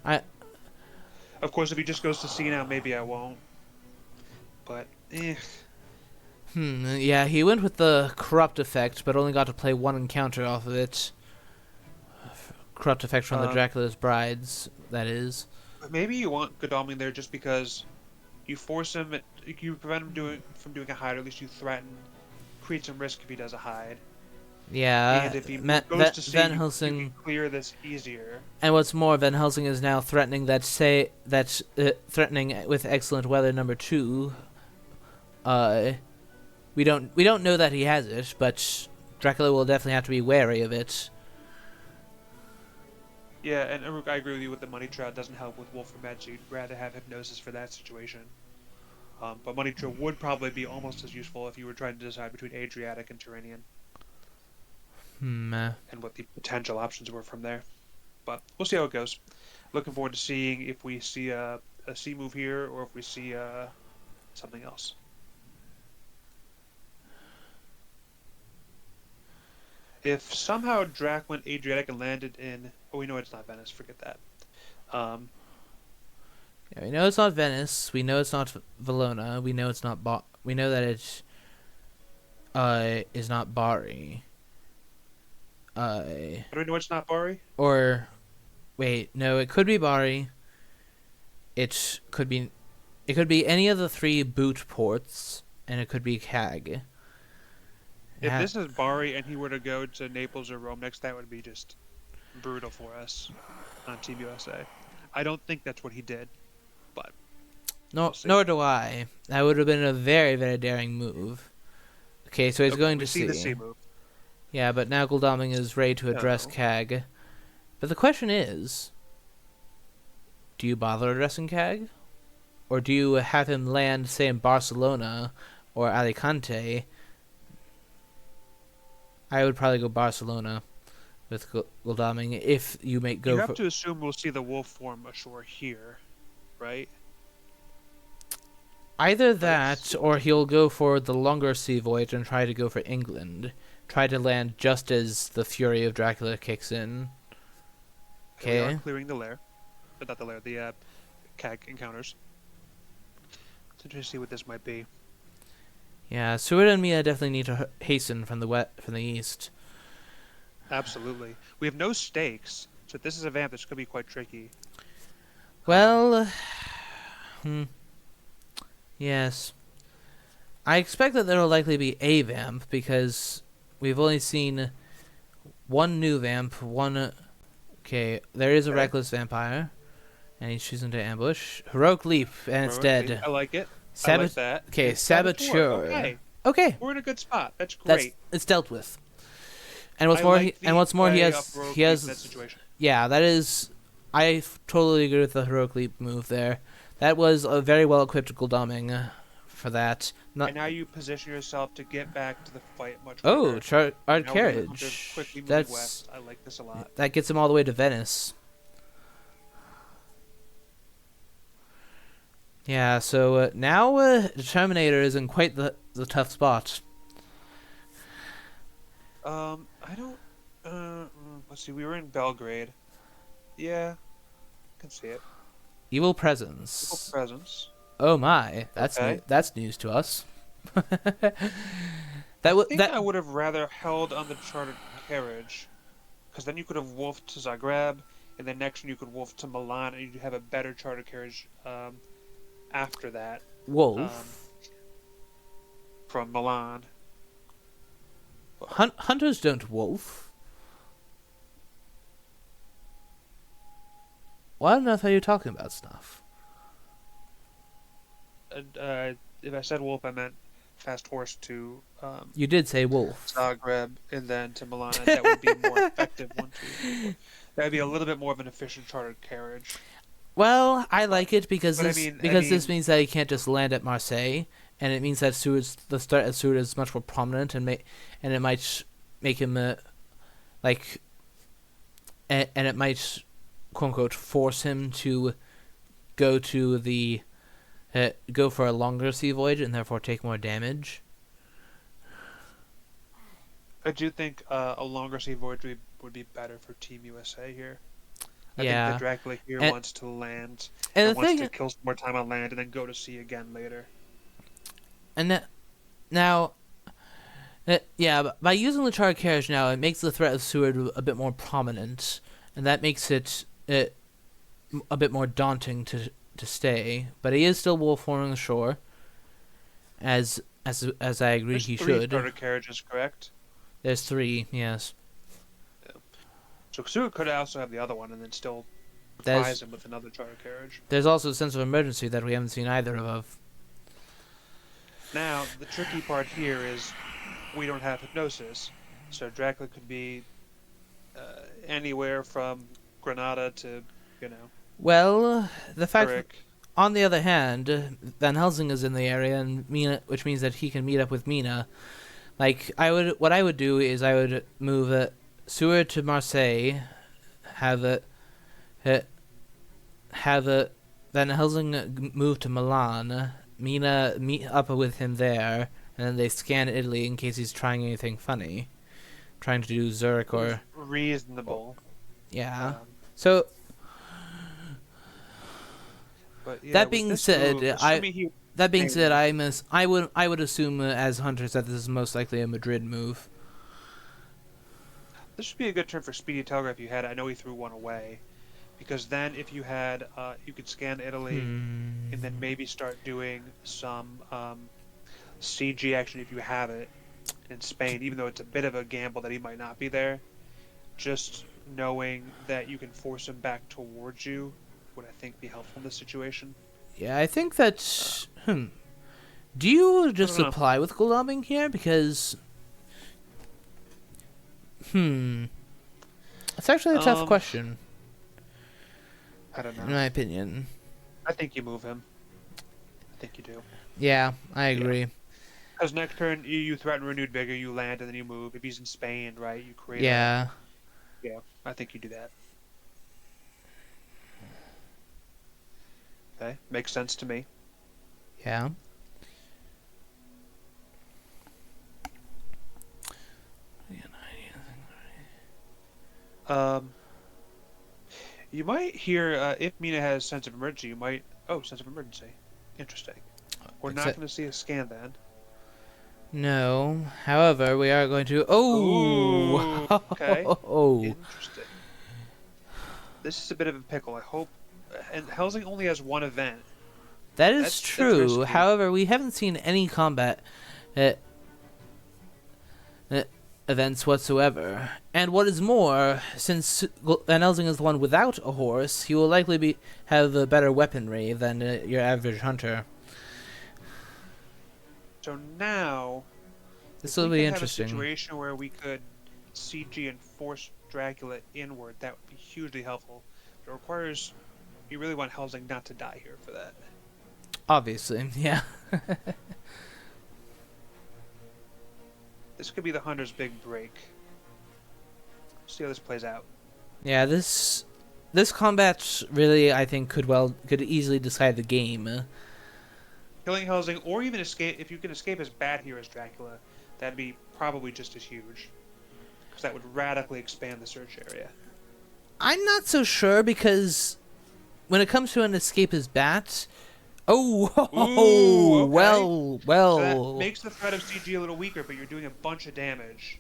Of course, if he just goes to C now, maybe I won't. But, Yeah, he went with the corrupt effect, but only got to play one encounter off of it. Corrupt effect from the Dracula's Brides, that is. Maybe you want Godalming there just because you force him, you prevent him from doing a hide, or at least you create some risk if he does a hide. Yeah, and if he goes to C, Van you Helsing can clear this easier. And what's more, Van Helsing is now threatening threatening with excellent weather number 2. Uh, we don't know that he has it, but Dracula will definitely have to be wary of it. Yeah, and Uruk, I agree with you with the money trap doesn't help with Wolf or Med, so you'd rather have hypnosis for that situation. But money trap would probably be almost as useful if you were trying to decide between Adriatic and Turanian, Hmm. and what the potential options were from there. But we'll see how it goes. Looking forward to seeing if we see a C move here or if we see something else. If somehow Drac went Adriatic and landed in... Oh, we know it's not Venice. Forget that. Yeah, we know it's not Venice. We know it's not Valona. We know it's not we know that it is not Bari. How do we know it's not Bari? Or wait, no, it could be Bari. It could be any of the 3 boot ports, and it could be Cag. If this is Bari and he were to go to Naples or Rome next, that would be just brutal for us on Team USA. I don't think that's what he did, but nor do I. That would have been a very, very daring move. Okay, so he's going to see the C move. Yeah, but now Gul'daming is ready to address Cag. But the question is, do you bother addressing Cag? Or do you have him land, say, in Barcelona or Alicante? I would probably go Barcelona with Gul'daming if you make go. You have to assume we'll see the wolf form ashore here, right? Either that, or he'll go for the longer sea voyage and try to go for England. Try to land just as the fury of Dracula kicks in. Okay. We are clearing the lair. But not the lair, the CAG encounters. It's interesting to see what this might be. Yeah, Seward and Mia definitely need to hasten from the east. Absolutely. We have no stakes, so if this is a vamp, this could be quite tricky. Well, yes. I expect that there will likely be a vamp, because we've only seen one new vamp, Okay, there is a reckless vampire, and he's choosing to ambush. Heroic leap, and it's dead. I like it. I like that. Okay, Saboteur. Okay. We're in a good spot. That's great. It's dealt with. And what's more, he has that situation. Yeah, that is. I totally agree with the heroic leap move there. That was a very well equipped Gul'daming for that. And now you position yourself to get back to the fight much quicker. Oh, charred carriage. Quickly moving west. I like this a lot. That gets him all the way to Venice. Yeah, so now Determinator is in quite the tough spot. I don't... let's see, we were in Belgrade. Yeah, I can see it. Evil Presence. Evil Presence. Oh my, that's that's news to us. I would have rather held on the chartered carriage, because then you could have wolfed to Zagreb, and then next you could wolf to Milan, and you'd have a better chartered carriage after that. Wolf? From Milan. Hunters don't wolf. Well, I don't know how you're talking about stuff. If I said wolf, I meant fast horse to... you did say wolf. Zagreb, and then to Milan, and that would be a more effective one. That would be a little bit more of an efficient chartered carriage. Well, I like it because this means that he can't just land at Marseille, and it means that the start at Seward is much more prominent, and it might make him and it might quote unquote force him to go to the go for a longer sea voyage and therefore take more damage. I do think a longer sea voyage would be better for Team USA here. I think the Dracula here wants to land and wants to kill some more time on land and then go to sea again later. And now, by using the charred carriage now, it makes the threat of Seward a bit more prominent, and that makes it a bit more daunting to stay. But he is still wolf forming the shore, as I agree he should. There's 3 chartered carriages, correct? There's 3, yes. So Seward could also have the other one and then still surprise him with another charter carriage. There's also a sense of emergency that we haven't seen either of. Now, the tricky part here is we don't have hypnosis, so Dracula could be anywhere from Granada to, you know, Well, the fact, Zurich. on the other hand, Van Helsing is in the area, and Mina, which means that he can meet up with Mina. Like what I would do is I would move Seward to Marseille, have it, have Van Helsing move to Milan, Mina meet up with him there, and then they scan Italy in case he's trying anything funny, trying to do Zurich or Reasonable. yeah. Um, So but yeah, that with being this said, move, assuming he that being said, maybe- I would assume as hunters that this is most likely a Madrid move. this would be a good turn for Speedy Telegraph. You had, I know he threw one away, because then if you had, you could scan Italy and then maybe start doing some CG action if you have it in Spain, even though it's a bit of a gamble that he might not be there. Just knowing that you can force him back towards you would, I think, be helpful in this situation. Yeah, I think that. Do you just I don't know. supply with Gulabing here? Because. It's actually a tough question, I don't in know. my opinion. I think you move him. I think you do. Yeah, I agree. Because next turn, you threaten renewed vigor, you land, and then you move. If he's in Spain, right, you create Yeah. Yeah, I think you do that. Okay, makes sense to me. Yeah. You might hear, if Mina has sense of emergency, you might... Oh, sense of emergency. Interesting. We're not Except- going to see a scan then. No. However, we are going to. Oh! Ooh, okay. Oh! Interesting. This is a bit of a pickle, I hope. And Helsing only has one event. That is That's true. risky. However, we haven't seen any combat uh, events whatsoever. And what is more, since Van Helsing is the one without a horse, he will likely have a better weaponry than your average hunter. So now... This if will we be could interesting. have a situation where we could CG and force Dracula inward, that would be hugely helpful. But it requires... You really want Helsing not to die here for that. Obviously, yeah. This could be the Hunter's big break. See how this plays out. Yeah, this combat really, I think, could easily decide the game. Killing Helsing, or even escape, if you can escape as bad here as Dracula, that'd be probably just as huge. Because that would radically expand the search area. I'm not so sure because when it comes to an escape as bat, Ooh, okay. well. So that makes the threat of CG a little weaker, but you're doing a bunch of damage.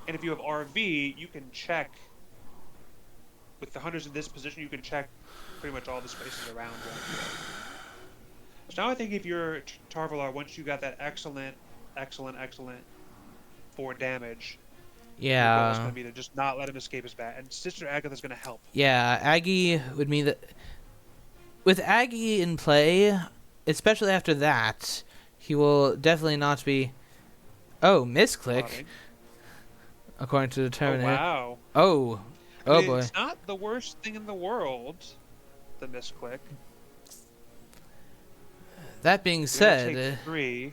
And if you have RV, you can check. With the hunters in this position, you can check pretty much all the spaces around Dracula. So now I think if you're Tavalar, once you got that excellent 4 damage, your goal is Yeah. going to be to just not let him escape his bat. And Sister Agatha's going to help. Yeah, Aggie would mean that with Aggie in play, especially after that, he will definitely not be. Oh, misclick, Plotting. according to the Oh, Determinator. wow. Oh, I mean, boy. It's not the worst thing in the world, the misclick. That being You're gonna said, take 3.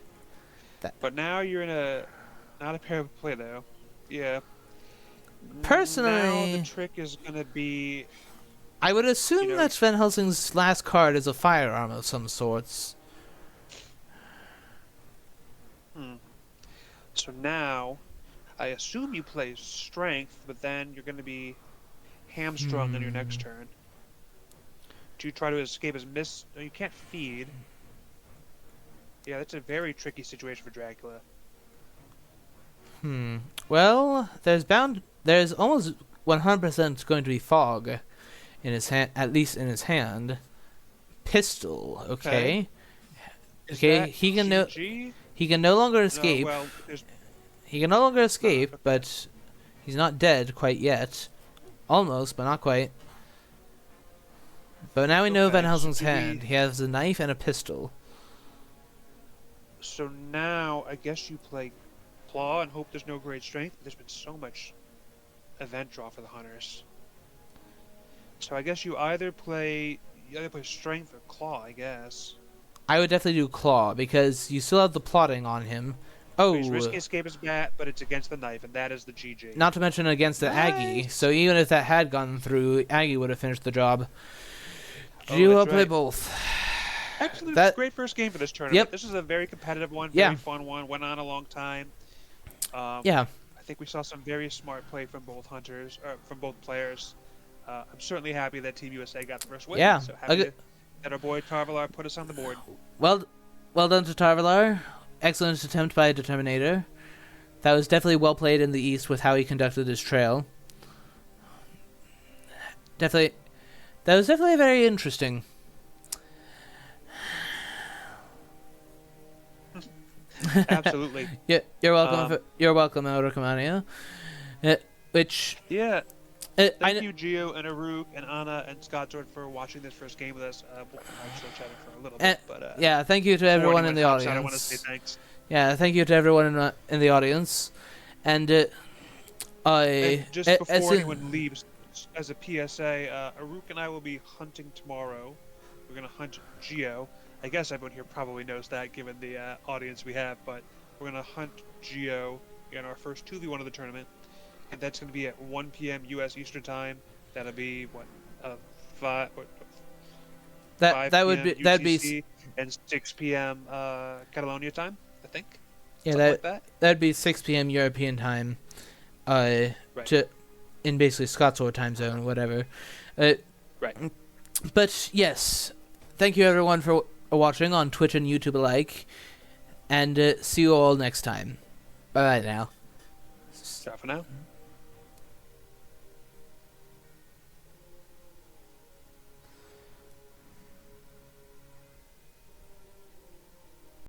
But now you're in a... Not a pair of play, though. Yeah. Now Personally- the trick is going to be... I would assume You know- that Van Helsing's last card is a firearm of some sorts. So now, I assume you play strength, but then you're going to be hamstrung on your next turn. Do you try to escape as miss? No, you can't feed. Yeah, that's a very tricky situation for Dracula. Well, there's almost 100% going to be fog in his hand, at least in his hand. Pistol, okay. Is Okay, that he can CG? he can no longer No, escape. well, there's He can no longer escape, okay. but he's not dead quite yet. Almost, but not quite. But now we know Okay, Van so Helsing's do we- hand. He has a knife and a pistol. So now I guess you play Claw and hope there's no great strength. There's been so much event draw for the hunters. So I guess you either play Strength or Claw, I guess. I would definitely do Claw because you still have the plotting on him. Oh, His risky escape is bat, but it's against the knife, and that is the GG. not to mention against the Aggie. So even if that had gone through, Aggie would have finished the job. You will play both. Actually, that's a great first game for this tournament. Yep. This is a very competitive one, very fun one. Went on a long time. Yeah. I think we saw some very smart play from both hunters, from both players. I'm certainly happy that Team USA got the first win. Yeah. So happy that our boy Tavalar put us on the board. Well done to Tavalar. Excellent attempt by Determinator. That was definitely well played in the East with how he conducted his trail. That was definitely very interesting. Absolutely. Yeah, you're welcome. You're welcome, Elricamania. Thank you, Gio and Aruk and Anna and Scott Jordan for watching this first game with us. We'll actually chatting for a little bit, but yeah, thank you to everyone in the audience. I want to say thanks. Yeah, thank you to everyone in the audience, and just before anyone leaves, as a PSA, Aruk and I will be hunting tomorrow. We're gonna hunt Geo. I guess everyone here probably knows that, given the audience we have. But we're gonna hunt Geo in our first 2v1 of the tournament, and that's gonna be at 1 p.m. U.S. Eastern Time. That'll be 5 that'd be and 6 p.m. Catalonia time, I think. Yeah, that'd be 6 p.m. European time. In basically Scotsword time zone, whatever. Right. But yes, thank you everyone for watching on Twitch and YouTube alike, and see you all next time. Bye now. Ciao for now.